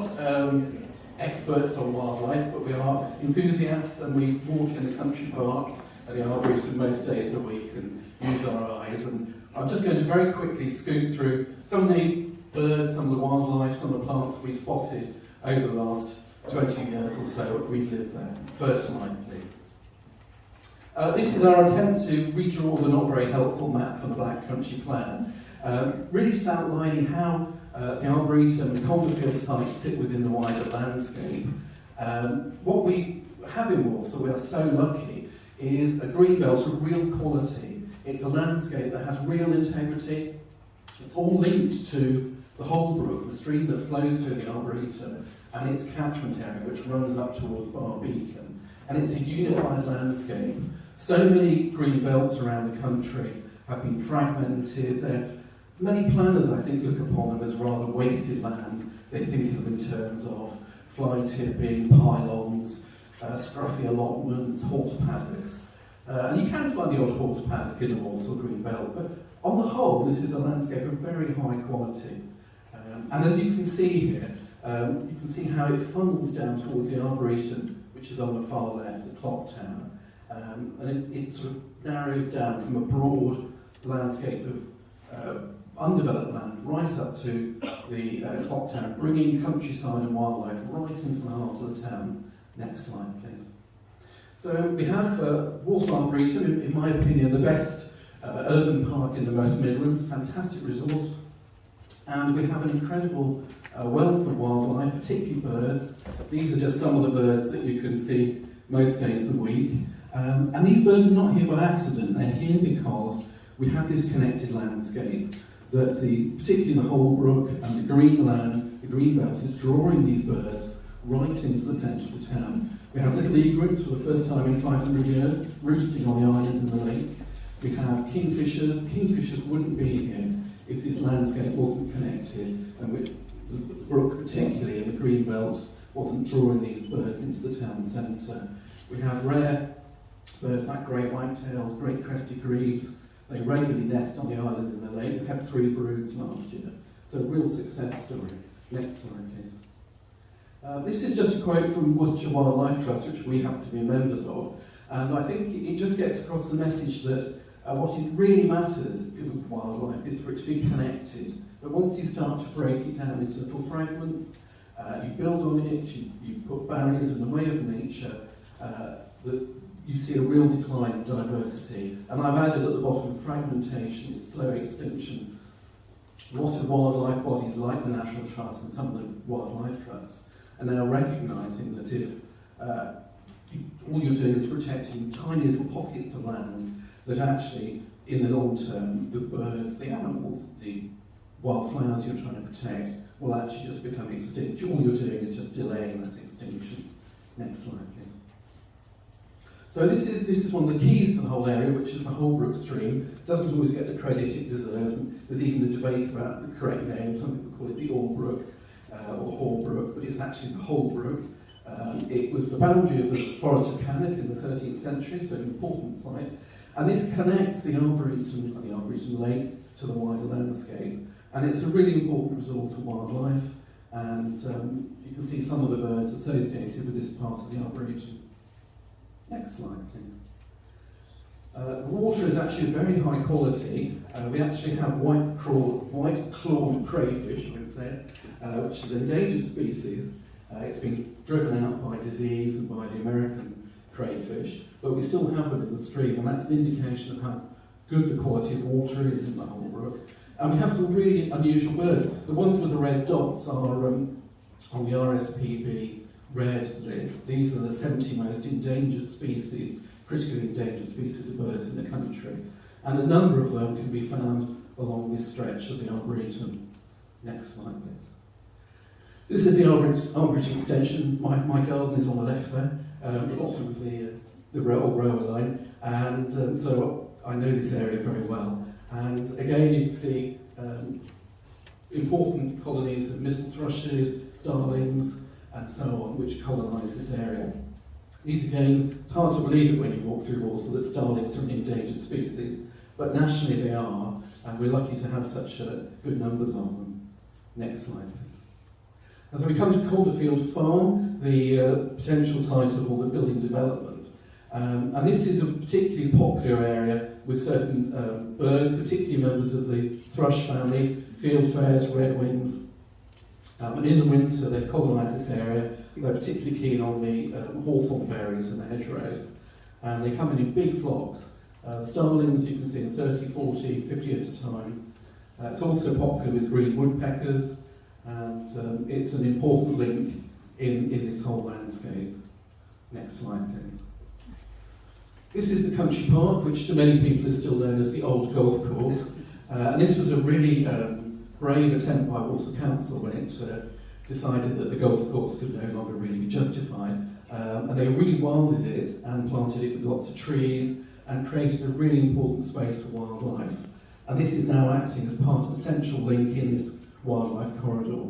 not experts on wildlife, but we are enthusiasts, and we walk in the country park at the Arboretum most days of the week and use our eyes. And I'm just going to very quickly scoot through some of the birds, some of the wildlife, some of the plants we've spotted over the last 20 years or so that we've lived there. First slide, please. This is our attempt to redraw the not very helpful map for the Black Country Plan, really just outlining how the Arboretum and the Conderfield sites sit within the wider landscape. What we have in Walsall, we are so lucky, is a green belt of real quality. It's a landscape that has real integrity. It's all linked to the Holbrook, the stream that flows through the Arboretum, and its catchment area, which runs up towards Barbeacon. And it's a unified landscape. So many green belts around the country have been fragmented. Many planners, I think, look upon them as rather wasted land. They think of them in terms of fly tipping, pylons, scruffy allotments, horse paddocks. And you can find the odd horse paddock in the Walsall green belt, but on the whole, this is a landscape of very high quality. And as you can see here, you can see how it funnels down towards the Arboretum, which is on the far left, the clock tower. And it sort of narrows down from a broad landscape of undeveloped land right up to the clock tower, bringing countryside and wildlife right into the heart of the town. Next slide, please. So we have Walsall Arboretum, in my opinion, the best urban park in the West Midlands, fantastic resource, and we have an incredible wealth of wildlife, particularly birds. These are just some of the birds that you can see most days of the week. And these birds are not here by accident, they're here because we have this connected landscape that particularly the Holbrook and the green land, the green belt, is drawing these birds right into the centre of the town. We have little egrets for the first time in 500 years, roosting on the island and the lake. We have kingfishers. Kingfishers wouldn't be here if this landscape wasn't connected, and the brook particularly in the green belt wasn't drawing these birds into the town centre. We have rare birds like great whitetails, great crested grebes. They regularly nest on the island and the lake. We had 3 broods last year. So a real success story. Next slide, please. This is just a quote from Worcestershire Wildlife Trust, which we happen to be members of. And I think it just gets across the message that what it really matters with wildlife is for it to be connected. But once you start to break it down into little fragments, you build on it, you put barriers in the way of nature, that you see a real decline in diversity. And I've added at the bottom, fragmentation is slow extinction. A lot of wildlife bodies like the National Trust and some of the wildlife trusts are now recognising that if all you're doing is protecting tiny little pockets of land, that actually, in the long term, the birds, the animals, the wildflowers you're trying to protect will actually just become extinct. All you're doing is just delaying that extinction. Next slide, please. So this is one of the keys to the whole area, which is the Holbrook stream. It doesn't always get the credit it deserves, and there's even a debate about the correct name. Some people call it the Albrook or Holbrook, but it's actually the Holbrook. It was the boundary of the Forest of Cannock in the 13th century, so an important site. And this connects the Arboretum and the Arboretum Lake to the wider landscape. And it's a really important resource for wildlife. And you can see some of the birds associated with this part of the Arboretum. Next slide, please. The water is actually very high quality. We actually have white-clawed crayfish, I would say, which is an endangered species. It's been driven out by disease and by the American crayfish, but we still have them in the stream, and that's an indication of how good the quality of water is in the Holbrook. And we have some really unusual birds. The ones with the red dots are on the RSPB red list. These are the 70 most endangered species, critically endangered species of birds in the country. And a number of them can be found along this stretch of the Arboretum. Next slide, please. This is the Arboretum extension. My garden is on the left there, bottom of the old railway line. And so I know this area very well. And again, you can see important colonies of mistle thrushes, starlings, and so on, which colonise this area. These again, it's hard to believe it when you walk through Walsall that starlings are an endangered species, but nationally they are, and we're lucky to have such good numbers of them. Next slide, please. And so we come to Calderfield Farm, the potential site of all the building development. And this is a particularly popular area with certain birds, particularly members of the thrush family, fieldfares, redwings. And in the winter they colonise this area. They're particularly keen on the hawthorn berries and the hedgerows. And they come in big flocks. Starlings you can see in 30, 40, 50 at a time. It's also popular with green woodpeckers, and it's an important link in this whole landscape. Next slide, please. This is the country park, which to many people is still known as the old golf course. And this was a really brave attempt by Walsall Council when it decided that the golf course could no longer really be justified. And they rewilded it and planted it with lots of trees and created a really important space for wildlife. And this is now acting as part of a central link in this wildlife corridor,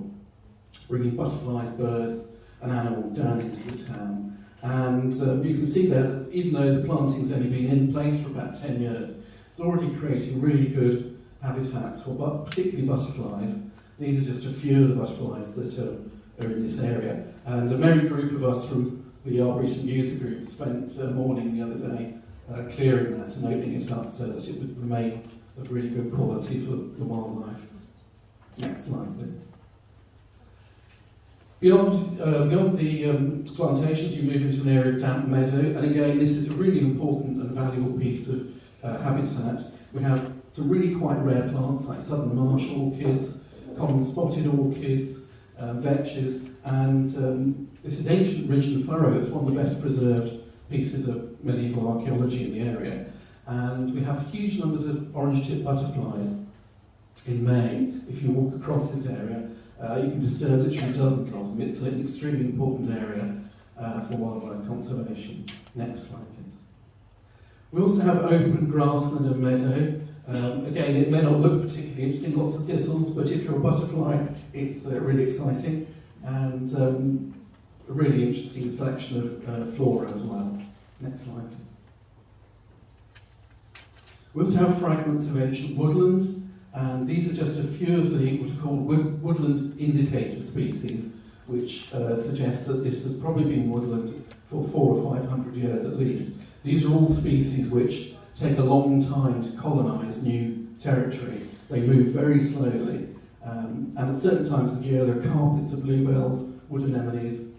bringing butterflies, birds and animals down into the town. And you can see there that even though the planting's only been in place for about 10 years, it's already creating really good habitats for particularly butterflies. These are just a few of the butterflies that are in this area. And a merry group of us from the Arboretum user group spent a morning the other day clearing that and opening it up so that it would remain of really good quality for the wildlife. Next slide, please. Beyond the plantations, you move into an area of damp meadow, and again, this is a really important and valuable piece of habitat. We have some really quite rare plants like southern marsh orchids, common spotted orchids, vetches, and this is ancient ridge and furrow. It's one of the best preserved pieces of medieval archaeology in the area. And we have huge numbers of orange-tipped butterflies in May. If you walk across this area, you can disturb literally dozens of them. It's an extremely important area for wildlife conservation. Next slide, please. We also have open grassland and meadow. Again, it may not look particularly interesting, lots of thistles, but if you're a butterfly, it's really exciting and a really interesting selection of flora as well. Next slide, please. We also have fragments of ancient woodland, and these are just a few of the what are called woodland indicator species, which suggests that this has probably been woodland for 400 or 500 years at least. These are all species which take a long time to colonise new territory. They move very slowly, and at certain times of year there are carpets of bluebells, wood anemones.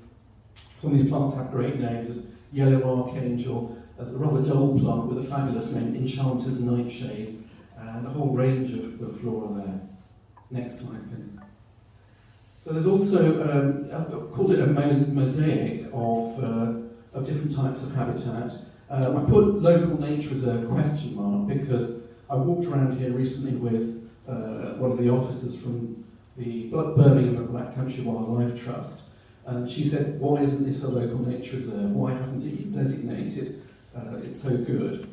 Some of these plants have great names, as yellow archangel, as a rather dull plant with a fabulous name, enchanter's nightshade, and a whole range of flora there. Next slide, please. So there's also, I've called it a mosaic of different types of habitat. I've put local nature as a question mark because I walked around here recently with one of the officers from the Birmingham and Black Country Wildlife Trust, and she said, why isn't this a local nature reserve? Why hasn't it been designated? It's so good.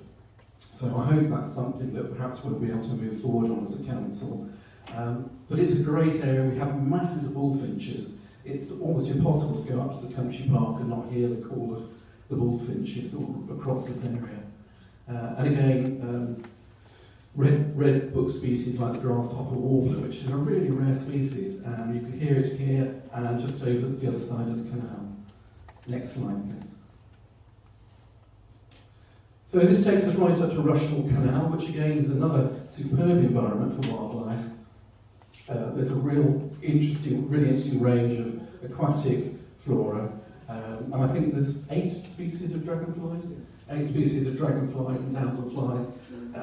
So I hope that's something that perhaps we'll be able to move forward on as a council. But it's a great area. We have masses of bullfinches. It's almost impossible to go up to the country park and not hear the call of the bullfinches all across this area. And again, red book species like the grasshopper warbler, which is a really rare species, and you can hear it here and just over the other side of the canal. Next slide, please. So this takes us right up to Rushnell Canal, which again is another superb environment for wildlife. There's a really interesting range of aquatic flora, and I think there's 8 species of dragonflies, 8 species of dragonflies and damselflies,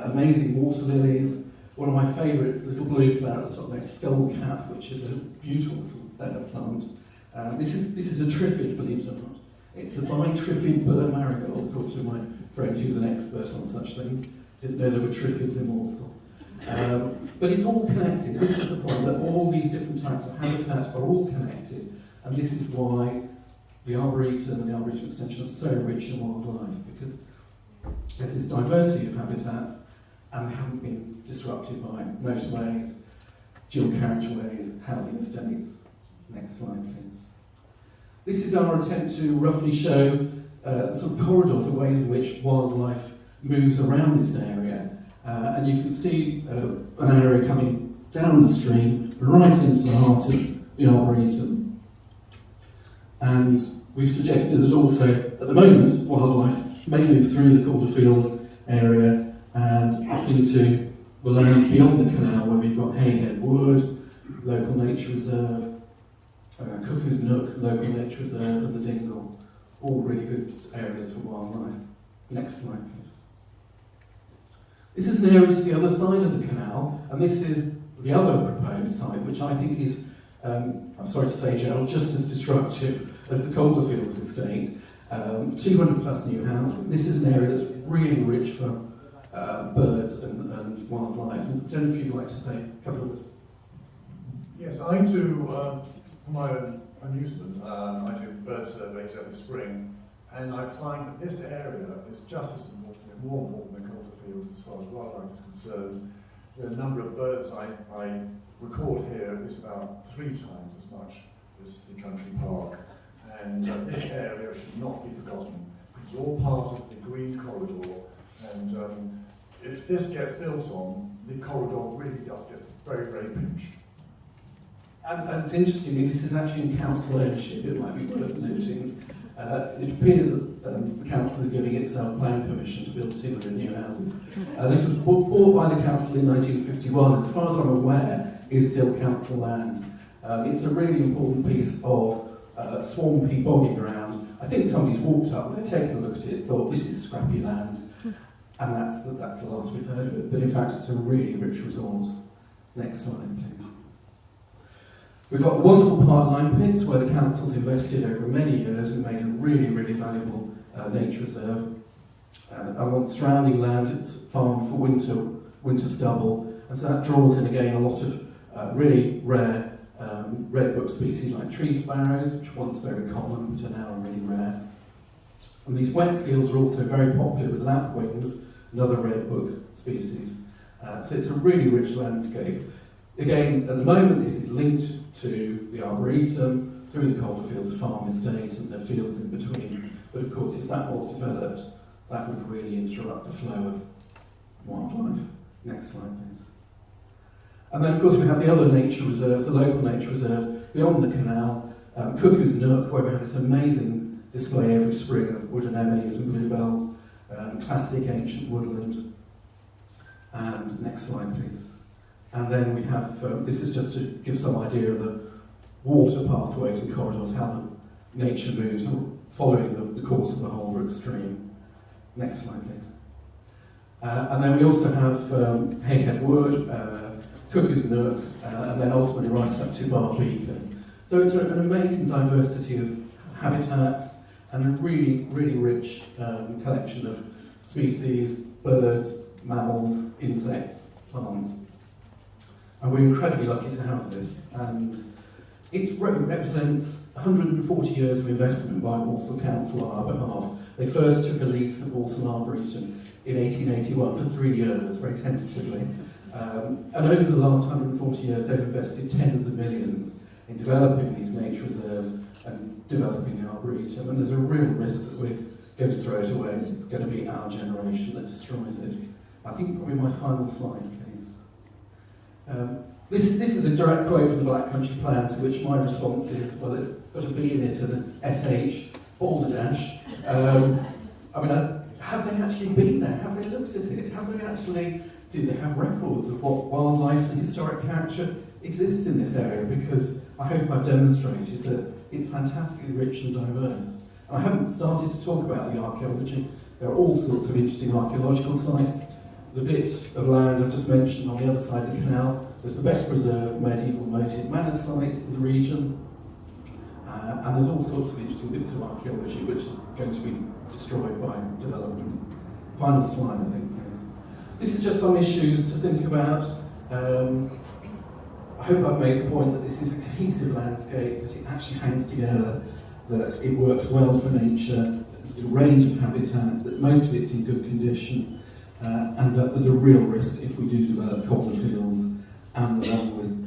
amazing water lilies. One of my favourites, the little blue flower at the top there, skullcap, which is a beautiful little plant. This is a triffid, believe it or not. It's a bitriffid burr marigold, according to my friend who's an expert on such things. Didn't know there were triffids in Walsall. But it's all connected. This is the point, that all these different types of habitat are all connected, and this is why the Arboretum and the Arboretum Extension are so rich in wildlife, because there's this diversity of habitats, and they haven't been disrupted by motorways, dual carriageways, housing estates. Next slide, please. This is our attempt to roughly show some corridors of ways in which wildlife moves around this area. And you can see an area coming down the stream, right into the heart of the Arboretum. And we've suggested that also, at the moment, wildlife may move through the Calderfields area and up into the land beyond the canal, where we've got Hayhead Wood, local nature reserve, Cuckoo's Nook, local nature reserve, and the Dingle. All really good areas for wildlife. Next slide, please. This is an area to the other side of the canal, and this is the other proposed site, which I think is, I'm sorry to say, Gerald, just as disruptive as the Calderfields estate. 200 plus new houses. This is an area that's really rich for birds and wildlife. And I don't know if you'd like to say a couple of words. Yes, I do, for my own amusement, I do bird surveys every spring, and I find that this area is just as important, more important than Calderfields as far as wildlife is concerned. The number of birds I record here is about 3 times as much as the country park, and this area should not be forgotten. It's all part of the green corridor, and if this gets built on, the corridor really does get very, very pinched. And it's interesting, this is actually in council ownership, it might be worth noting. It appears that the council is giving itself planning permission to build 200 new houses. This was bought by the council in 1951, as far as I'm aware, is still council land. It's a really important piece of swampy, boggy ground. I think somebody's walked up, they've taken a look at it, thought this is scrappy land, and that's the last we've heard of it. But in fact, it's a really rich resource. Next slide, please. We've got the wonderful park-line pits where the council's invested over many years and made a really, really valuable nature reserve. And on the surrounding land, it's farmed for winter stubble, and so that draws in again a lot of really rare redbrook species like tree sparrows, which were once very common but are now really rare. And these wet fields are also very popular with lapwings and other redbrook species. So it's a really rich landscape. Again, at the moment, this is linked to the Arboretum, through the Calderfields farm estate and the fields in between. But of course, if that was developed, that would really interrupt the flow of wildlife. Next slide, please. And then, of course, we have the other nature reserves, the local nature reserves, beyond the canal. Cuckoo's Nook, where we have this amazing display every spring of wood anemones and bluebells, classic ancient woodland. And next slide, please. And then we have, this is just to give some idea of the water pathways and corridors, how the nature moves following the course of the Holbrook stream. Next slide, please. And then we also have Hayhead Wood, Cuckoo's Nook, and then ultimately right up to Barbeacon. So it's an amazing diversity of habitats and a really, really rich collection of species, birds, mammals, insects, plants. And we're incredibly lucky to have this. And it represents 140 years of investment by Walsall Council on our behalf. They first took a lease of Walsall Arboretum in 1881 for 3 years, very tentatively. And over the last 140 years, they've invested tens of millions in developing these nature reserves and developing the Arboretum. And there's a real risk that we're going to throw it away, and it's going to be our generation that destroys it. I think probably my final slide, please. This is a direct quote from the Black Country Plan, to which my response is, well, there's got a B in it and an SH, balderdash. I mean, have they actually been there? Have they looked at it? Have they actually, do they have records of what wildlife and historic character exists in this area? Because I hope I've demonstrated that it's fantastically rich and diverse. And I haven't started to talk about the archaeology. There are all sorts of interesting archaeological sites. The bit of land I've just mentioned on the other side of the canal, there's the best preserved medieval moated manor site in the region. And there's all sorts of interesting bits of archaeology which are going to be destroyed by development. Final slide, I think, please. This is just some issues to think about. I hope I've made the point that this is a cohesive landscape, that it actually hangs together, that it works well for nature, there's a range of habitat, that most of it's in good condition, and that there's a real risk if we do develop Calderfields and the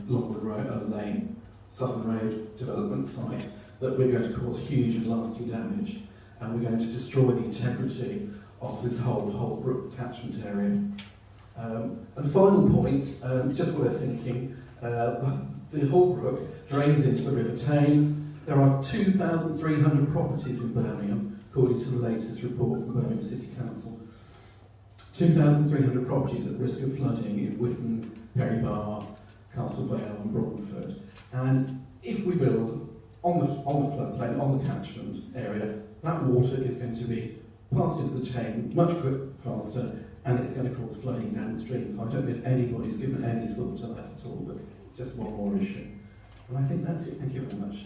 Longwood Lane, Southern Road development site, that we're going to cause huge and lasting damage, and we're going to destroy the integrity of this whole Holbrook catchment area. And final point, just worth thinking, the Holbrook drains into the River Tame, There are 2,300 properties in Birmingham, according to the latest report from Birmingham City Council. 2,300 properties at risk of flooding in Witham, Perry Barr, Castle Vale and Broadford. And if we build on the floodplain, on the catchment area, that water is going to be passed into the chain much faster, and it's going to cause flooding downstream. So I don't know if anybody's given any thought to that at all, but it's just one more issue. And I think that's it. Thank you very much.